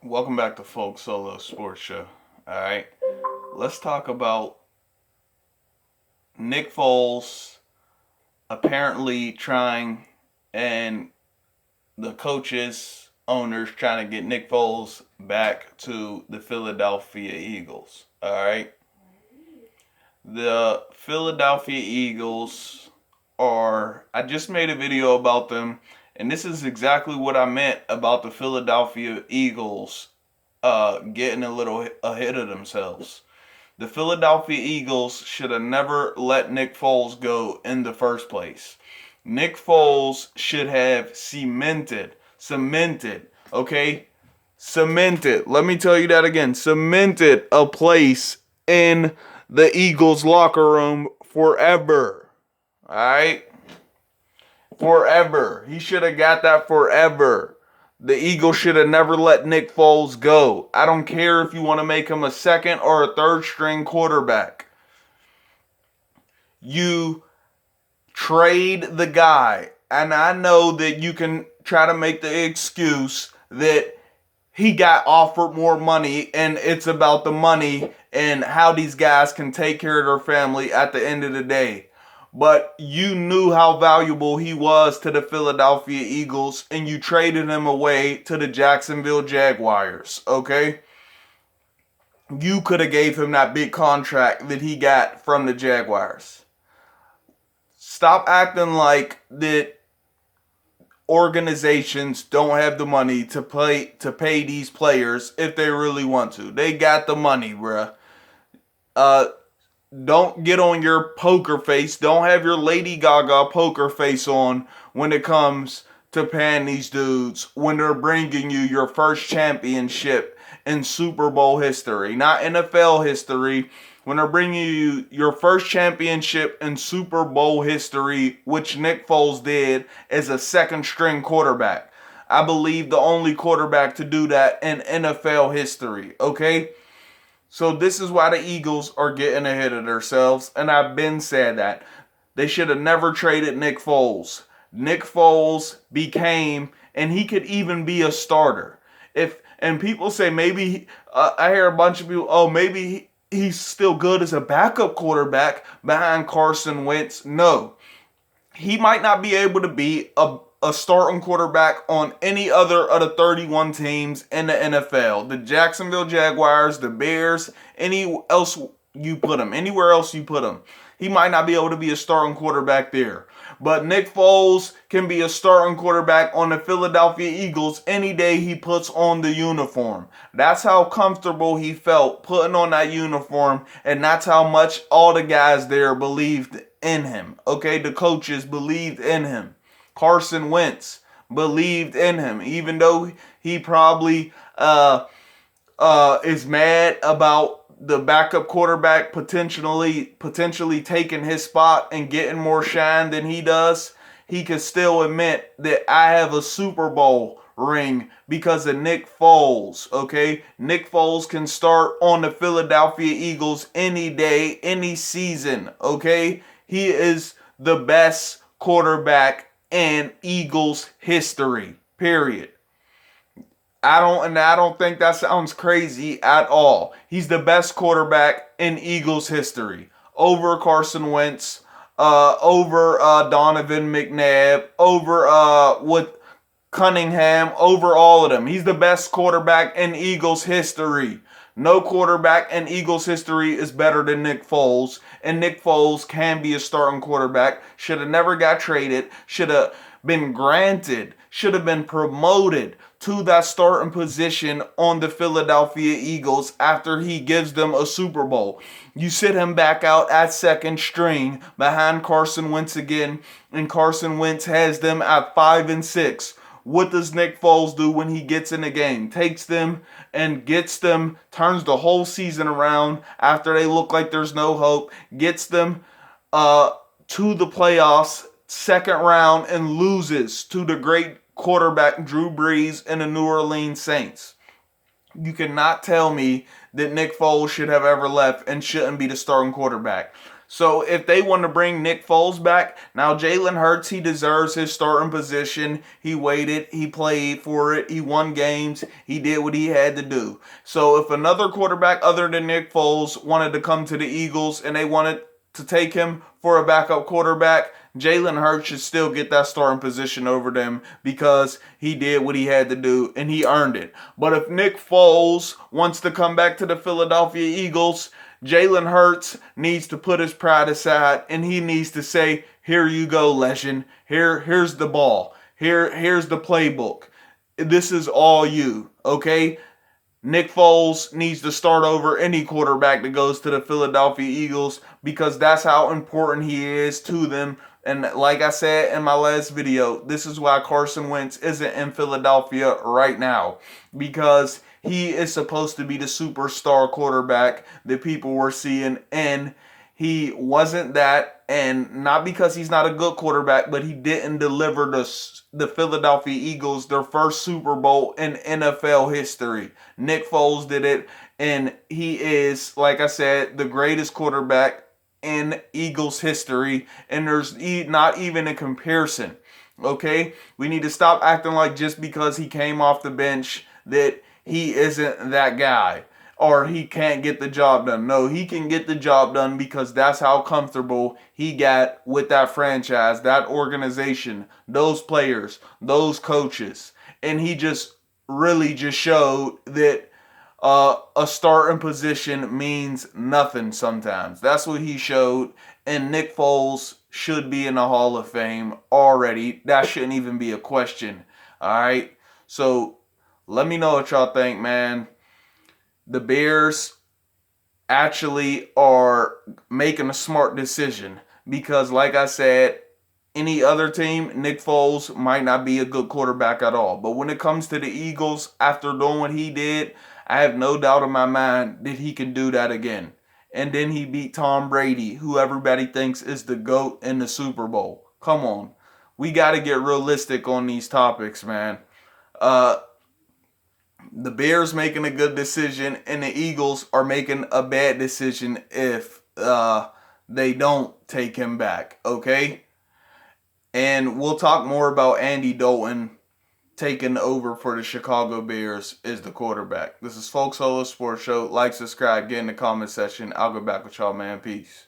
Welcome back to Folk Solo Sports Show. All right, let's talk about Nick Foles apparently trying and the coaches, owners trying to get Nick Foles back to the Philadelphia Eagles. All right, the Philadelphia Eagles are. I just made a video about them, and this is exactly what I meant about the Philadelphia Eagles getting a little ahead of themselves. The Philadelphia Eagles should have never let Nick Foles go in the first place. Nick Foles should have okay? Cemented. Let me tell you that again. Cemented a place in the Eagles locker room forever. All right? Forever. He should have got that forever. The Eagles should have never let Nick Foles go. I don't care if you want to make him a second or a third string quarterback. You trade the guy. And I know that you can try to make the excuse that he got offered more money and it's about the money and how these guys can take care of their family at the end of the day. But you knew how valuable he was to the Philadelphia Eagles and you traded him away to the Jacksonville Jaguars, okay? You could have gave him that big contract that he got from the Jaguars. Stop acting like that organizations don't have the money to pay these players if they really want to. They got the money, bruh. Uh, don't get on your poker face. Don't have your Lady Gaga poker face on when it comes to paying these dudes when they're bringing you your first championship in Super Bowl history, not NFL history. When they're bringing you your first championship in Super Bowl history, which Nick Foles did as a second string quarterback. I believe the only quarterback to do that in NFL history, okay? So this is why the Eagles are getting ahead of themselves, and I've been said that. They should have never traded Nick Foles. Nick Foles became, and he could even be a starter. If and people say maybe I hear a bunch of people, oh maybe he's still good as a backup quarterback behind Carson Wentz. No, he might not be able to be a starting quarterback on any other of the 31 teams in the NFL. The Jacksonville Jaguars, the Bears, anywhere else you put him. He might not be able to be a starting quarterback there. But Nick Foles can be a starting quarterback on the Philadelphia Eagles any day he puts on the uniform. That's how comfortable he felt putting on that uniform, and that's how much all the guys there believed in him. Okay, the coaches believed in him. Carson Wentz believed in him, even though he probably is mad about the backup quarterback potentially taking his spot and getting more shine than he does. He can still admit that I have a Super Bowl ring because of Nick Foles. Okay, Nick Foles can start on the Philadelphia Eagles any day, any season. Okay, he is the best quarterback in Eagles history. Period. I don't think that sounds crazy at all. He's the best quarterback in Eagles history. Over Carson Wentz, over Donovan McNabb, over with Cunningham, over all of them. He's the best quarterback in Eagles history. No quarterback in Eagles history is better than Nick Foles, and Nick Foles can be a starting quarterback. Should have never got traded. Should have been granted. Should have been promoted to that starting position on the Philadelphia Eagles after he gives them a Super Bowl. You sit him back out at second string behind Carson Wentz again, and Carson Wentz has them at 5-6. What does Nick Foles do when he gets in the game? Takes them and gets them, turns the whole season around after they look like there's no hope, gets them to the playoffs, second round, and loses to the great quarterback Drew Brees and the New Orleans Saints. You cannot tell me that Nick Foles should have ever left and shouldn't be the starting quarterback. So if they want to bring Nick Foles back, now Jalen Hurts, he deserves his starting position. He waited, he played for it, he won games, he did what he had to do. So if another quarterback other than Nick Foles wanted to come to the Eagles and they wanted to take him for a backup quarterback, Jalen Hurts should still get that starting position over them because he did what he had to do and he earned it. But if Nick Foles wants to come back to the Philadelphia Eagles, Jalen Hurts needs to put his pride aside and he needs to say, "Here you go, legend. Here's the ball. Here's the playbook. This is all you." Okay? Nick Foles needs to start over any quarterback that goes to the Philadelphia Eagles because that's how important he is to them. And like I said in my last video, this is why Carson Wentz isn't in Philadelphia right now, because he is supposed to be the superstar quarterback that people were seeing, and he wasn't that. And not because he's not a good quarterback, but he didn't deliver the Philadelphia Eagles their first Super Bowl in NFL history. Nick Foles did it, and he is, like I said, the greatest quarterback in Eagles history, and there's not even a comparison. Okay? We need to stop acting like just because he came off the bench that he isn't that guy or he can't get the job done. No, he can get the job done because that's how comfortable he got with that franchise, that organization, those players, those coaches. And he just really just showed that a starting position means nothing sometimes. That's what he showed. And Nick Foles should be in the Hall of Fame already. That shouldn't even be a question. All right. So let me know what y'all think, man. The Bears actually are making a smart decision because, like I said, any other team, Nick Foles might not be a good quarterback at all. But when it comes to the Eagles, after doing what he did, I have no doubt in my mind that he can do that again. And then he beat Tom Brady, who everybody thinks is the GOAT in the Super Bowl. Come on. We got to get realistic on these topics, man. The Bears making a good decision, and the Eagles are making a bad decision if they don't take him back, okay? And we'll talk more about Andy Dalton taking over for the Chicago Bears as the quarterback. This is Folks Solo Sports Show. Like, subscribe, get in the comment section. I'll go back with y'all, man. Peace.